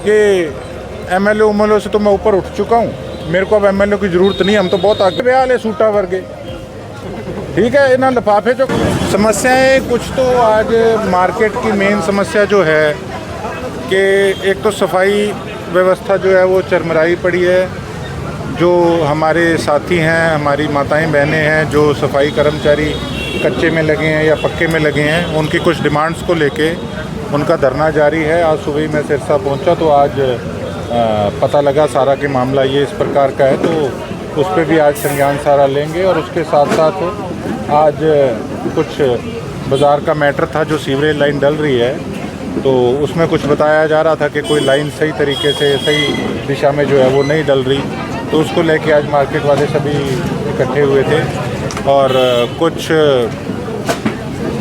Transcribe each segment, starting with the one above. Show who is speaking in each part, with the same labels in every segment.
Speaker 1: कि एमएलए उमएलए से तो मैं ऊपर उठ चुका हूँ, मेरे को अब एमएलए की ज़रूरत नहीं, हम तो बहुत आगे ब्याह ले सूटा वर्गे। ठीक है, इन्हें लिफाफे जो समस्याएं कुछ तो आज मार्केट की मेन समस्या जो है कि एक तो सफाई व्यवस्था जो है वो चरमराई पड़ी है। जो हमारे साथी हैं, हमारी माताएं बहनें हैं, जो सफाई कर्मचारी कच्चे में लगे हैं या पक्के में लगे हैं, उनकी कुछ डिमांड्स को लेके उनका धरना जारी है। आज सुबह ही मैं सिरसा पहुंचा तो आज पता लगा सारा के मामला ये इस प्रकार का है, तो उस पर भी आज संज्ञान सारा लेंगे। और उसके साथ साथ आज कुछ बाज़ार का मैटर था, जो सीवरेज लाइन डल रही है, तो उसमें कुछ बताया जा रहा था कि कोई लाइन सही तरीके से सही दिशा में जो है वो नहीं डल रही, तो उसको लेके आज मार्केट वाले सभी इकट्ठे हुए थे। और कुछ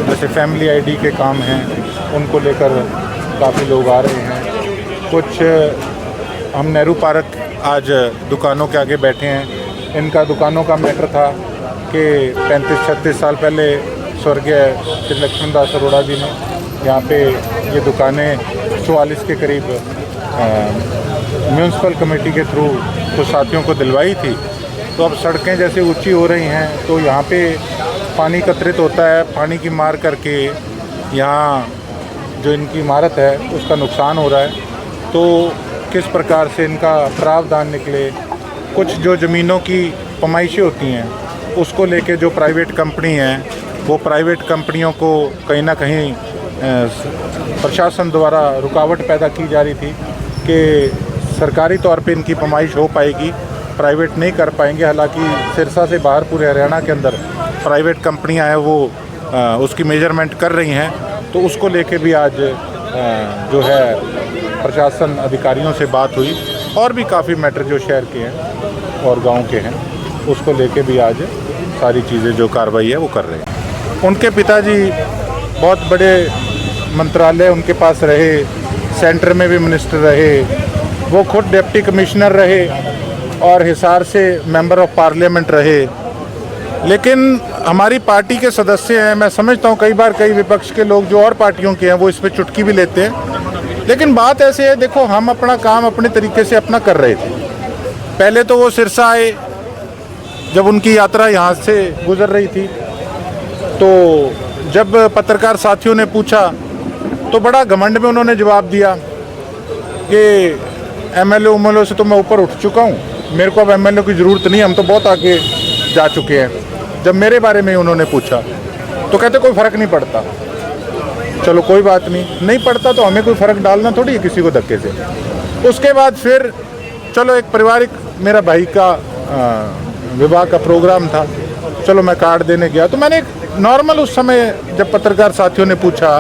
Speaker 1: जैसे फैमिली आईडी के काम हैं, उनको लेकर काफ़ी लोग आ रहे हैं। कुछ हम नेहरू पार्क आज दुकानों के आगे बैठे हैं। इनका दुकानों का मैटर था कि 35-36 साल पहले स्वर्गीय श्री लक्ष्मण दास अरोड़ा जी ने यहाँ पे ये दुकानें 44 के करीब म्यूनसिपल कमेटी के थ्रू कुछ साथियों को दिलवाई थी। तो अब सड़कें जैसे ऊंची हो रही हैं तो यहाँ पे पानी एकत्रित होता है, पानी की मार करके यहाँ जो इनकी इमारत है उसका नुकसान हो रहा है। तो किस प्रकार से इनका प्रावधान निकले, कुछ जो ज़मीनों की पमाइशें होती हैं उसको लेके जो प्राइवेट कंपनी हैं, वो प्राइवेट कंपनियों को कहीं ना कहीं प्रशासन द्वारा रुकावट पैदा की जा रही थी कि सरकारी तौर पे इनकी पमाइश हो पाएगी, प्राइवेट नहीं कर पाएंगे। हालांकि सिरसा से बाहर पूरे हरियाणा के अंदर प्राइवेट कंपनियां हैं वो उसकी मेजरमेंट कर रही हैं, तो उसको लेके भी आज जो है प्रशासन अधिकारियों से बात हुई। और भी काफ़ी मैटर जो शहर के हैं और गांव के हैं, उसको लेके भी आज सारी चीज़ें जो कार्रवाई है वो कर रहे हैं। उनके पिताजी बहुत बड़े मंत्रालय उनके पास रहे, सेंटर में भी मिनिस्टर रहे, वो खुद डिप्टी कमिश्नर रहे और हिसार से मेंबर ऑफ पार्लियामेंट रहे। लेकिन हमारी पार्टी के सदस्य हैं, मैं समझता हूँ कई बार कई विपक्ष के लोग जो और पार्टियों के हैं वो इस पर चुटकी भी लेते हैं, लेकिन बात ऐसे है, देखो हम अपना काम अपने तरीके से अपना कर रहे थे। पहले तो वो सिरसा आए, जब उनकी यात्रा यहाँ से गुजर रही थी, तो जब पत्रकार साथियों ने पूछा तो बड़ा घमंड में उन्होंने जवाब दिया कि एमएलए उमएलए से तो मैं ऊपर उठ चुका हूँ, मेरे को अब एमएलए की ज़रूरत नहीं, हम तो बहुत आगे जा चुके हैं। जब मेरे बारे में उन्होंने पूछा तो कहते कोई फ़र्क नहीं पड़ता। चलो कोई बात नहीं पड़ता तो हमें कोई फ़र्क डालना थोड़ी है किसी को धक्के से। उसके बाद फिर चलो एक पारिवारिक मेरा भाई का विवाह का प्रोग्राम था, चलो मैं कार्ड देने गया, तो मैंने नॉर्मल उस समय जब पत्रकार साथियों ने पूछा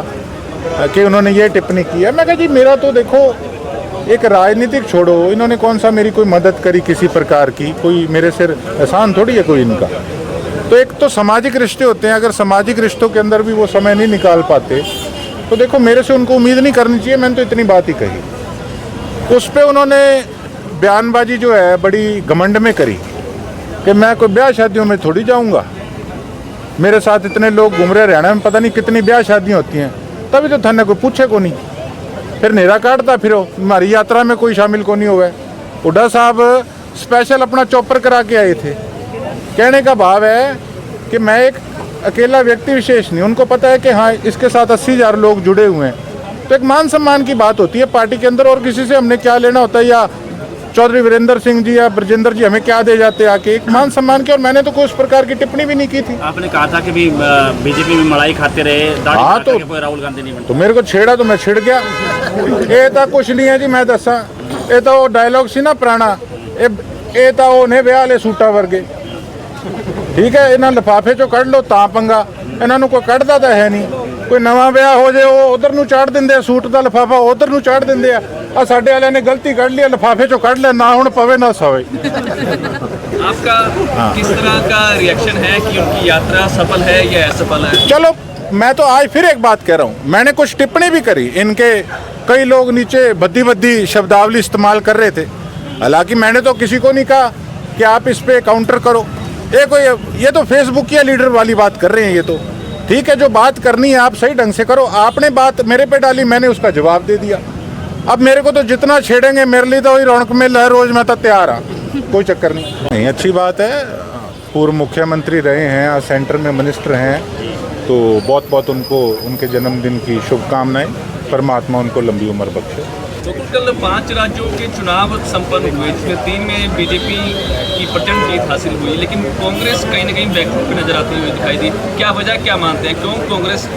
Speaker 1: कि उन्होंने ये टिप्पणी की है, मैं कहा जी मेरा तो देखो एक राजनीतिक छोड़ो, इन्होंने कौन सा मेरी कोई मदद करी किसी प्रकार की, कोई मेरे सिर एहसान थोड़ी है कोई इनका। तो एक तो सामाजिक रिश्ते होते हैं, अगर सामाजिक रिश्तों के अंदर भी वो समय नहीं निकाल पाते तो देखो मेरे से उनको उम्मीद नहीं करनी चाहिए। मैंने तो इतनी बात ही कही। उस पर उन्होंने बयानबाजी जो है बड़ी घमंड में करी कि मैं कोई ब्याह शादियों में थोड़ी जाऊँगा, मेरे साथ इतने लोग घूम रहे हरियाणा में, पता नहीं कितनी ब्याह शादियाँ होती हैं, तभी तो थाने कोई पूछे को नहीं, फिर नेरा काटता फिर हमारी यात्रा में कोई शामिल को नहीं हुआ है। हुड्डा साहब स्पेशल अपना चॉपर करा के आए थे। कहने का भाव है कि मैं एक अकेला व्यक्ति विशेष नहीं, उनको पता है कि हाँ इसके साथ 80,000 लोग जुड़े हुए हैं, तो एक मान सम्मान की बात होती है पार्टी के अंदर, और किसी से हमने क्या लेना होता है, या चौधरी वीरेंद्र सिंह जी या ब्रजेंद्र जी हमें क्या दे जाते आके, एक मान सम्मान की। और मैंने तो कोई उस प्रकार की टिप्पणी भी नहीं की थी।
Speaker 2: आपने कहा था कि भी बीजेपी में मलाई खाते रहे,
Speaker 1: हाँ तो
Speaker 2: राहुल गांधी नहीं बनते,
Speaker 1: तो मेरे को छेड़ा तो मैं छिड़ गया। ये तो कुछ नहीं है जी, मैं दसा ये तो वो डायलॉग सी ना पुराना, ये तो उन्हें ब्याह ले सूटा वर्गे। ठीक है, इन्हें लिफाफे चो कढ़ लो ता पंगा, इन्होंने कोई कढ़दा तो है नहीं। कोई नवा ब्याह हो जाए वो उधर नूं चाढ़ देंगे, सूट का लिफाफा उधर नूं चाढ़ देंगे। आ साडे वाले ने गलती कर लिया, लिफाफे चो कढ़ लिया, ना हुण पवे ना सवे।
Speaker 3: आपका किस तरह का रिएक्शन है कि उनकी यात्रा सफल है या असफल है?
Speaker 1: चलो मैं तो आज फिर एक बात कह रहा हूँ, मैंने कुछ टिप्पणी भी करी, इनके कई लोग नीचे भद्दी शब्दावली इस्तेमाल कर रहे थे। हालांकि मैंने तो किसी को नहीं कहा कि आप इस पे काउंटर करो। ये तो फेसबुक या लीडर वाली बात कर रहे हैं। ये तो ठीक है, जो बात करनी है आप सही ढंग से करो। आपने बात मेरे पे डाली, मैंने उसका जवाब दे दिया। अब मेरे को तो जितना छेड़ेंगे मेरे लिए तो वही रौनक मेल है, रोज मैं तो तैयार हाँ, कोई चक्कर नहीं। अच्छी बात है, पूर्व मुख्यमंत्री रहे हैं और सेंटर में मिनिस्टर हैं, तो बहुत बहुत उनको उनके जन्मदिन की शुभकामनाएं। परमात्मा उनको लंबी उम्र बख्शे।
Speaker 3: तो कल 5 राज्यों के चुनाव संपन्न हुए, जिसमें 3 में बीजेपी की प्रचंड जीत हासिल हुई, लेकिन कांग्रेस कहीं ना कहीं बैकफुट पे नजर आती हुई दिखाई दी। क्या वजह क्या मानते हैं, क्यों कांग्रेस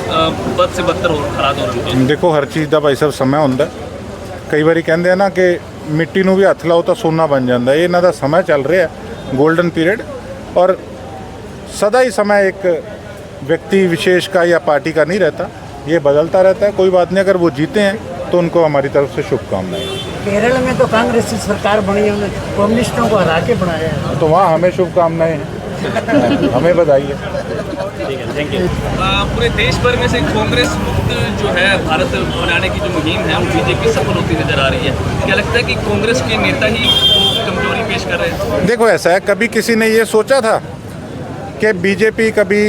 Speaker 3: बद से बदतर और हालात हो रहे हैं?
Speaker 1: देखो, हर चीज़ का भाई साहब समय होंगे। कई बार कहते हैं ना कि मिट्टी ਨੂੰ भी हथ लाओ तो सोना बन जाता है। इन्हों का समय चल रहा है, गोल्डन पीरियड, और सदा ही समय एक व्यक्ति विशेष का या पार्टी का नहीं रहता, ये बदलता रहता है। कोई बात नहीं, अगर वो जीते हैं तो उनको हमारी तरफ से शुभकामनाएं।
Speaker 4: केरल में तो कांग्रेस की सरकार बनी है, उन्होंने कम्युनिस्टों को हरा के बनाया है,
Speaker 1: तो वहाँ हमें शुभकामनाएं हैं, हमें बधाई है।
Speaker 2: ठीक है, थैंक यू।
Speaker 3: पूरे देश भर में से कांग्रेस मुक्त जो है भारत बनाने की जो मुहिम है, वो बीजेपी सफल होती नजर आ रही है। क्या लगता है कि कांग्रेस के नेता ही कमजोरी पेश कर रहे हैं?
Speaker 1: देखो, ऐसा है, कभी किसी ने ये सोचा था कि बीजेपी कभी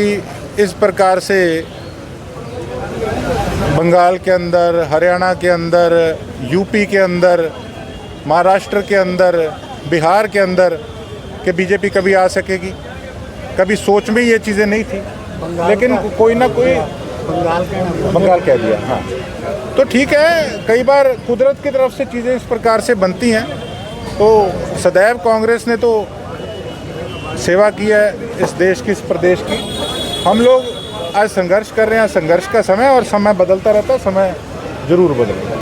Speaker 1: इस प्रकार से बंगाल के अंदर, हरियाणा के अंदर, यूपी के अंदर, महाराष्ट्र के अंदर, बिहार के अंदर कि बीजेपी कभी आ सकेगी? कभी सोच में ये चीज़ें नहीं थी, लेकिन कोई ना कोई बंगाल कह दिया। हाँ, तो ठीक है, कई बार कुदरत की तरफ से चीज़ें इस प्रकार से बनती हैं। तो सदैव कांग्रेस ने तो सेवा की है इस देश की, इस प्रदेश की। हम लोग आज संघर्ष कर रहे हैं, संघर्ष का समय, और समय बदलता रहता है, समय जरूर बदलेगा।